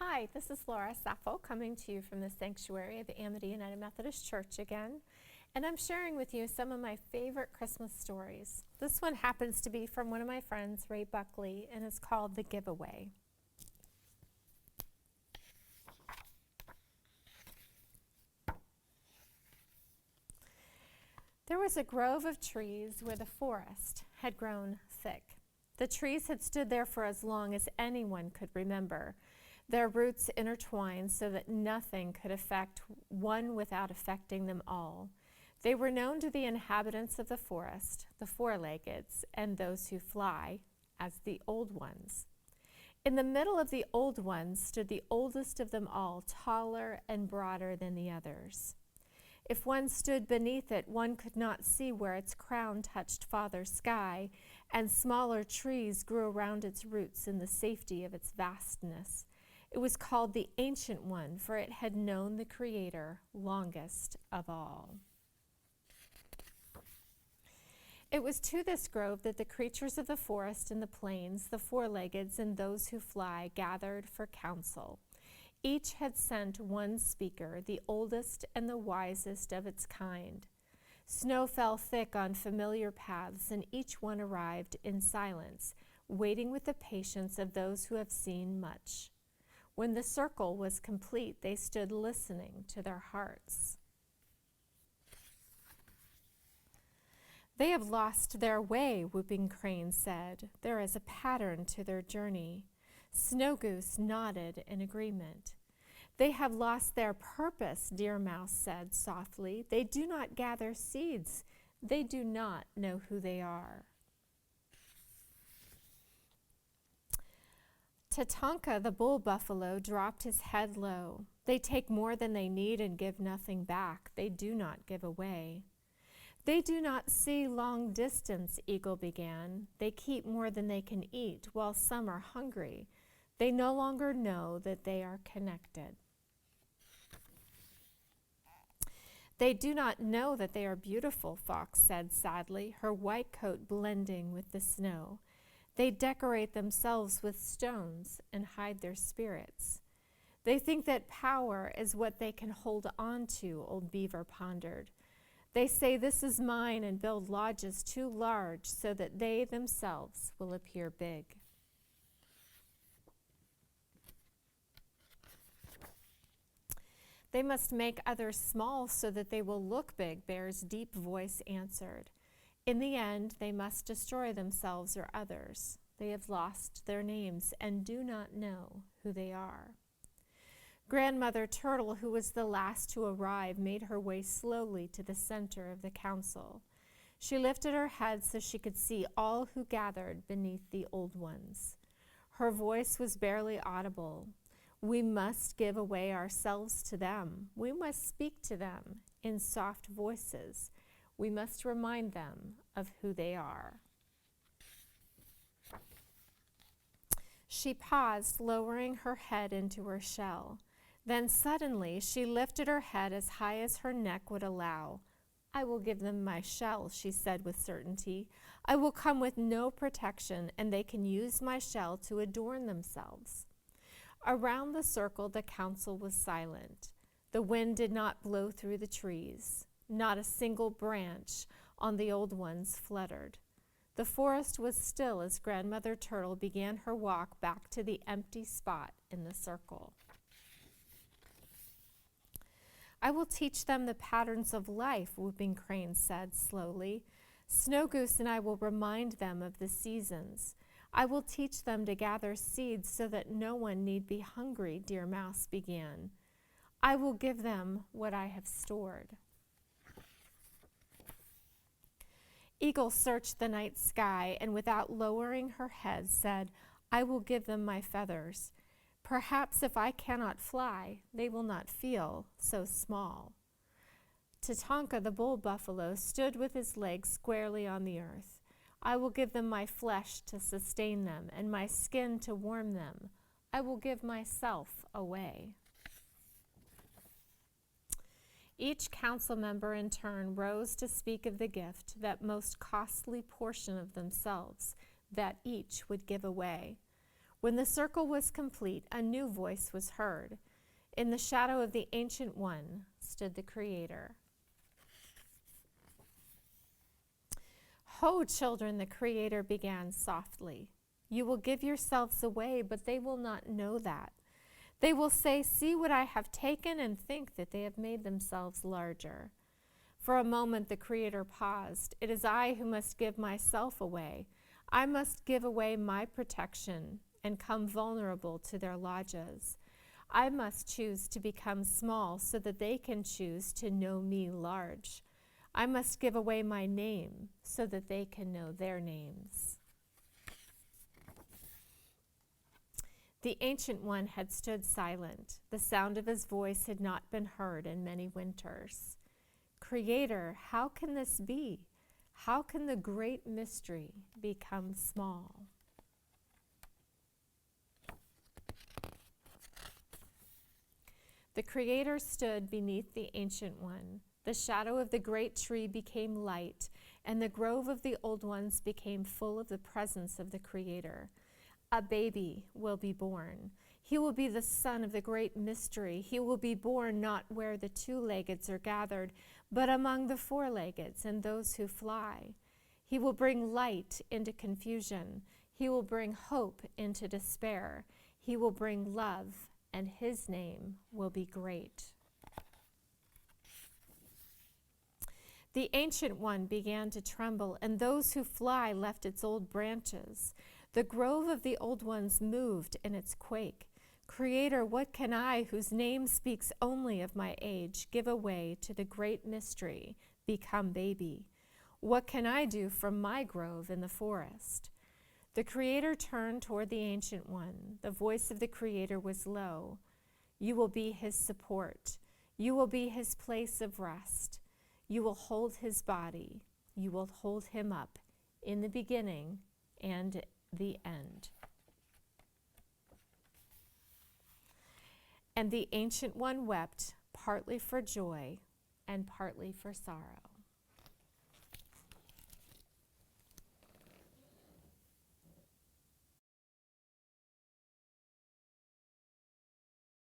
Hi, this is Laura Sappho coming to you from the sanctuary of Amity United Methodist Church again, and I'm sharing with you some of my favorite Christmas stories. This one happens to be from one of my friends, Ray Buckley, and it's called The Giveaway. There was a grove of trees where the forest had grown thick. The trees had stood there for as long as anyone could remember. Their roots intertwined so that nothing could affect one without affecting them all. They were known to the inhabitants of the forest, the four-leggeds, and those who fly, as the Old Ones. In the middle of the Old Ones stood the oldest of them all, taller and broader than the others. If one stood beneath it, one could not see where its crown touched Father Sky, and smaller trees grew around its roots in the safety of its vastness. It was called the Ancient One, for it had known the Creator longest of all. It was to this grove that the creatures of the forest and the plains, the four-leggeds and those who fly, gathered for council. Each had sent one speaker, the oldest and the wisest of its kind. Snow fell thick on familiar paths, and each one arrived in silence, waiting with the patience of those who have seen much. When the circle was complete, they stood listening to their hearts. They have lost their way, Whooping Crane said. There is a pattern to their journey. Snow Goose nodded in agreement. They have lost their purpose, Deer Mouse said softly. They do not gather seeds. They do not know who they are. Tatanka, the bull buffalo, dropped his head low. They take more than they need and give nothing back. They do not give away. They do not see long distance, Eagle began. They keep more than they can eat, while some are hungry. They no longer know that they are connected. They do not know that they are beautiful, Fox said sadly, her white coat blending with the snow. They decorate themselves with stones and hide their spirits. They think that power is what they can hold on to, Old Beaver pondered. They say this is mine and build lodges too large so that they themselves will appear big. They must make others small so that they will look big, Bear's deep voice answered. In the end, they must destroy themselves or others. They have lost their names and do not know who they are. Grandmother Turtle, who was the last to arrive, made her way slowly to the center of the council. She lifted her head so she could see all who gathered beneath the Old Ones. Her voice was barely audible. We must give away ourselves to them. We must speak to them in soft voices. We must remind them of who they are. She paused, lowering her head into her shell. Then suddenly she lifted her head as high as her neck would allow. I will give them my shell, she said with certainty. I will come with no protection, and they can use my shell to adorn themselves. Around the circle, the council was silent. The wind did not blow through the trees. Not a single branch on the Old Ones fluttered. The forest was still as Grandmother Turtle began her walk back to the empty spot in the circle. I will teach them the patterns of life, Whooping Crane said slowly. Snow Goose and I will remind them of the seasons. I will teach them to gather seeds so that no one need be hungry, Deer Mouse began. I will give them what I have stored. Eagle searched the night sky and without lowering her head said, I will give them my feathers. Perhaps if I cannot fly, they will not feel so small. Tatanka, the bull buffalo, stood with his legs squarely on the earth. I will give them my flesh to sustain them and my skin to warm them. I will give myself away. Each council member in turn rose to speak of the gift, that most costly portion of themselves, that each would give away. When the circle was complete, a new voice was heard. In the shadow of the Ancient One stood the Creator. "Ho, children," the Creator began softly. "You will give yourselves away, but they will not know that. They will say, 'See what I have taken,' and think that they have made themselves larger." For a moment, the Creator paused. "It is I who must give myself away. I must give away my protection and come vulnerable to their lodges. I must choose to become small so that they can choose to know me large. I must give away my name so that they can know their names." The Ancient One had stood silent. The sound of his voice had not been heard in many winters. "Creator, how can this be? How can the great mystery become small?" The Creator stood beneath the Ancient One. The shadow of the great tree became light, and the grove of the old ones became full of the presence of the Creator. A baby will be born. He will be the son of the great mystery. He will be born not where the two-leggeds are gathered, but among the four-leggeds and those who fly. He will bring light into confusion. He will bring hope into despair. He will bring love, and his name will be great. The Ancient One began to tremble, and those who fly left its old branches. The grove of the old ones moved in its quake. "Creator, what can I, whose name speaks only of my age, give away to the great mystery, become baby? What can I do from my grove in the forest?" The Creator turned toward the Ancient One. The voice of the Creator was low. "You will be his support. You will be his place of rest. You will hold his body. You will hold him up in the beginning and the end." And the Ancient One wept, partly for joy and partly for sorrow.